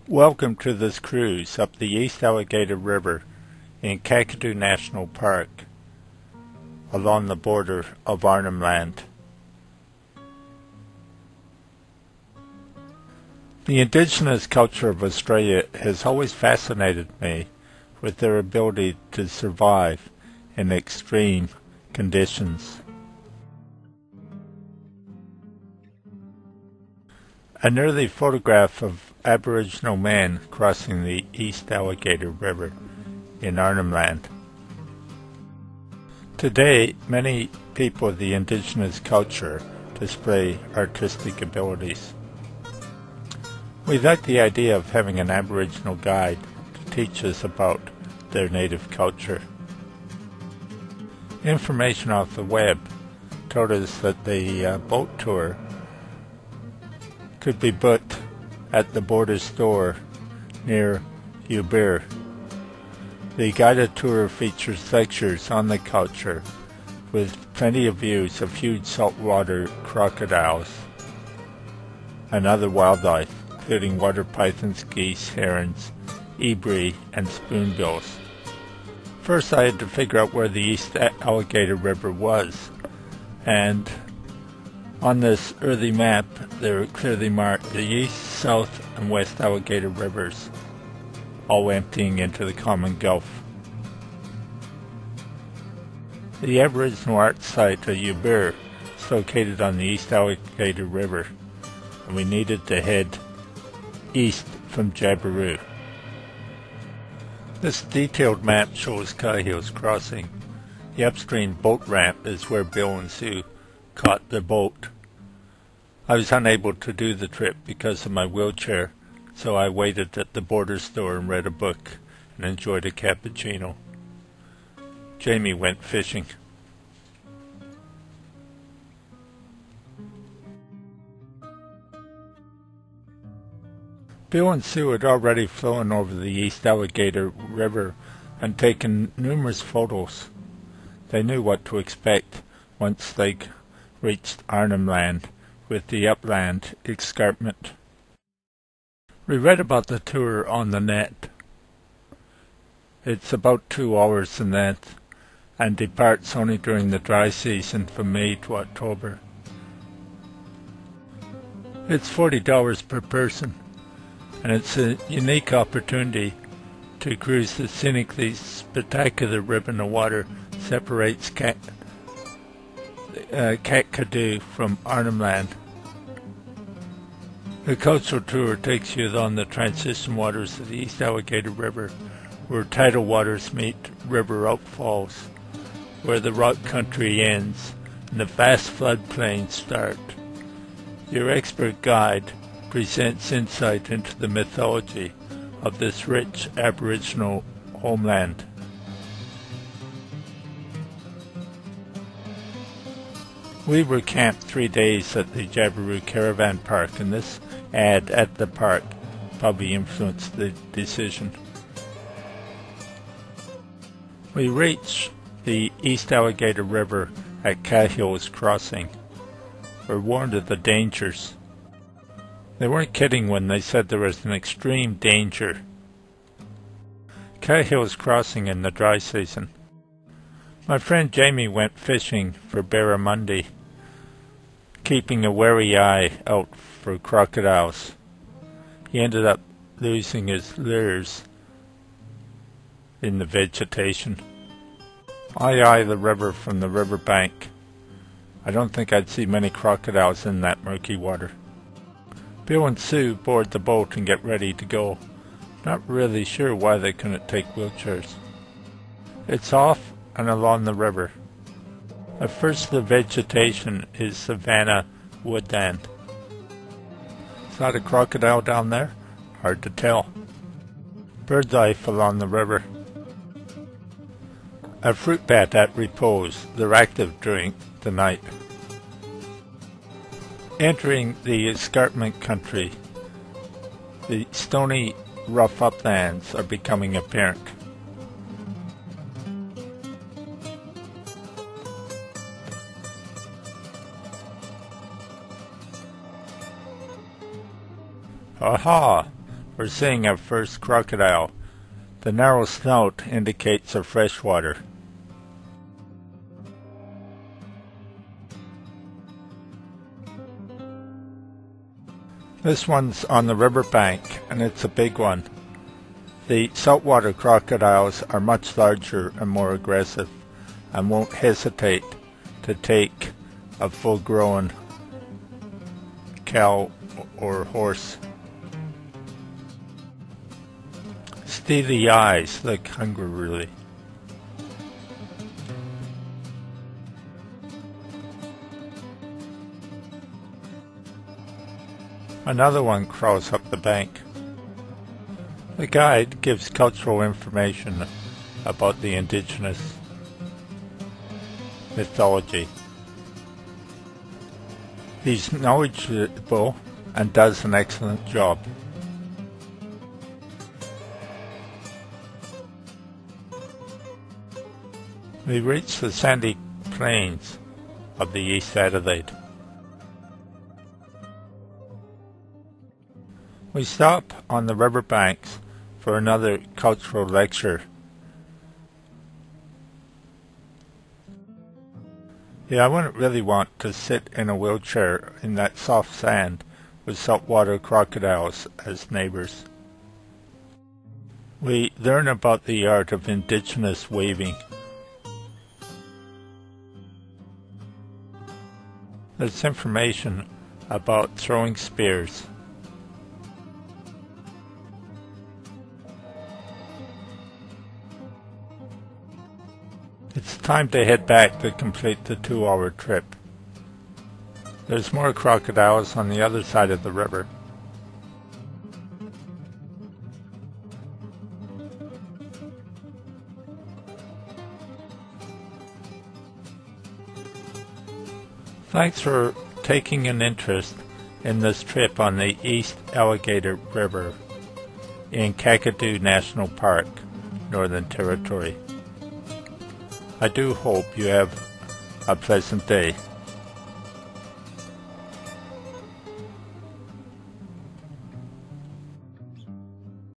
Welcome to this cruise up the East Alligator River in Kakadu National Park along the border of Arnhem Land. The indigenous culture of Australia has always fascinated me with their ability to survive in extreme conditions. An early photograph of Aboriginal men crossing the East Alligator River in Arnhem Land. Today, many people of the indigenous culture display artistic abilities. We like the idea of having an Aboriginal guide to teach us about their native culture. Information off the web told us that the boat tour could be booked at the border store near Ubir. The guided tour features lectures on the culture with plenty of views of huge saltwater crocodiles and other wildlife, including water pythons, geese, herons, ebri, and spoonbills. First, I had to figure out where the East Alligator River was, and on this early map, they're clearly marked the East, South, and West Alligator Rivers, all emptying into the common Gulf. The Aboriginal art site of Ubir is located on the East Alligator River, and we needed to head east from Jabiru. This detailed map shows Cahill's Crossing. The upstream boat ramp is where Bill and Sue caught the boat. I was unable to do the trip because of my wheelchair, so I waited at the border store and read a book and enjoyed a cappuccino. Jamie went fishing. Bill and Sue had already flown over the East Alligator River and taken numerous photos. They knew what to expect once they reached Arnhem Land with the upland escarpment. We read about the tour on the net. It's about 2 hours in length and departs only during the dry season from May to October. It's $40 per person, and it's a unique opportunity to cruise the scenically spectacular ribbon of water separates Kakadu from Arnhem Land. The cultural tour takes you on the transition waters of the East Alligator River, where tidal waters meet river outfalls, where the rock country ends and the vast floodplains start. Your expert guide presents insight into the mythology of this rich Aboriginal homeland. We were camped 3 days at the Jabiru Caravan Park, and this ad at the park probably influenced the decision. We reached the East Alligator River at Cahill's Crossing. We're warned of the dangers. They weren't kidding when they said there was an extreme danger. Cahill's Crossing in the dry season. My friend Jamie went fishing for barramundi, keeping a wary eye out for crocodiles. He ended up losing his lures in the vegetation. I eye the river from the riverbank. I don't think I'd see many crocodiles in that murky water. Bill and Sue board the boat and get ready to go. Not really sure why they couldn't take wheelchairs. It's off and along the river. At first the vegetation is savanna woodland. Is that a crocodile down there? Hard to tell. Bird life along the river. A fruit bat at repose. They're active during the night. Entering the escarpment country, the stony, rough uplands are becoming apparent. Aha! We're seeing our first crocodile. The narrow snout indicates a freshwater. This one's on the riverbank, and it's a big one. The saltwater crocodiles are much larger and more aggressive, and won't hesitate to take a full-grown cow or horse. Steely eyes, look hungry really. Another one crawls up the bank. The guide gives cultural information about the indigenous mythology. He's knowledgeable and does an excellent job. We reach the sandy plains of the East Adelaide. We stop on the riverbanks for another cultural lecture. Yeah, I wouldn't really want to sit in a wheelchair in that soft sand with saltwater crocodiles as neighbors. We learn about the art of indigenous weaving. There's information about throwing spears. It's time to head back to complete the 2-hour trip. There's more crocodiles on the other side of the river. Thanks for taking an interest in this trip on the East Alligator River in Kakadu National Park, Northern Territory. I do hope you have a pleasant day.